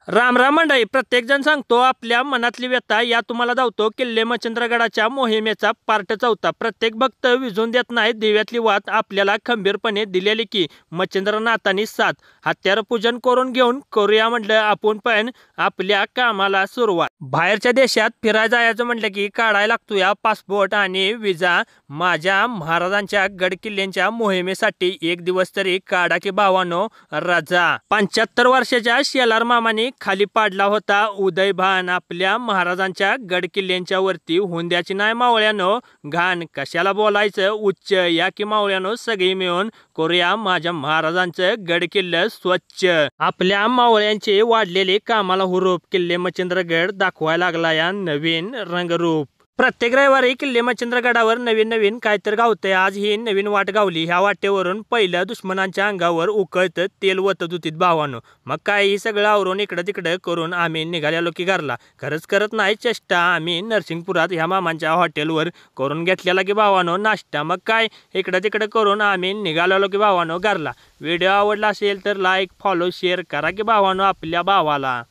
राम राम मंडळी, प्रत्येकजण सांगतो आपल्या मनातली व्यथा. या तुम्हाला धावतो किल्ले मच्छिंद्रगडाच्या मोहिमेचा पार्ट 4. प्रत्येक भक्त विझून देत नाही दिव्यातली वात. आपल्याला खंबीरपणे दिलेली की मच्छिंद्रनाथांनी साथ. हत्यार पूजन करून घेऊन करूया म्हटलं आपण पण आपल्या कामाला सुरुवात. बाहेरच्या देशात फिरायला जायचं म्हटलं की काढायला लागतो या पासपोर्ट आणि विजा. माझ्या महाराजांच्या गडकिल्ल्यांच्या मोहिमेसाठी एक दिवस तरी काढा की भावानो रजा. 75 वर्षाच्या शेलार मामाने खाली पाडला होता उदयभान. आपल्या महाराजांच्या गडकिल्ल्यांच्या वरती हुंद्याची नाही मावळ्यानो घाण. कशाला बोलायचं उच्च. या की मावळ्यानो सगळी मिळून करूया माझ्या महाराजांचं गडकिल्ले स्वच्छ. आपल्या मावळ्यांचे वाढलेले कामाला हुरूप. किल्ले मच्छिंद्रगड दाखवायला लागला या नवीन रंगरूप. प्रत्येक रविवारी किल्ले मच्छिंद्रगडावर नवीन नवीन काहीतरी गावतंय. आज ही नवीन वाट गावली. ह्या वाटेवरून पहिल्या दुश्मनांच्या अंगावर उकळतं तेल वतत होतीत भावानो. मग काय ही सगळं आवरून इकडं तिकडं करून आम्ही निघालेलो की घरला. खरंच करत नाही चेष्टा. आम्ही नरसिंगपुरात ह्या मामांच्या हॉटेलवर करून घेतलेला की भावानो नाश्ता. मग काय इकडं तिकडं करून आम्ही निघालेलो की भावानो घरला. व्हिडिओ आवडला असेल तर लाईक फॉलो शेअर करा की भावानो आपल्या भावाला.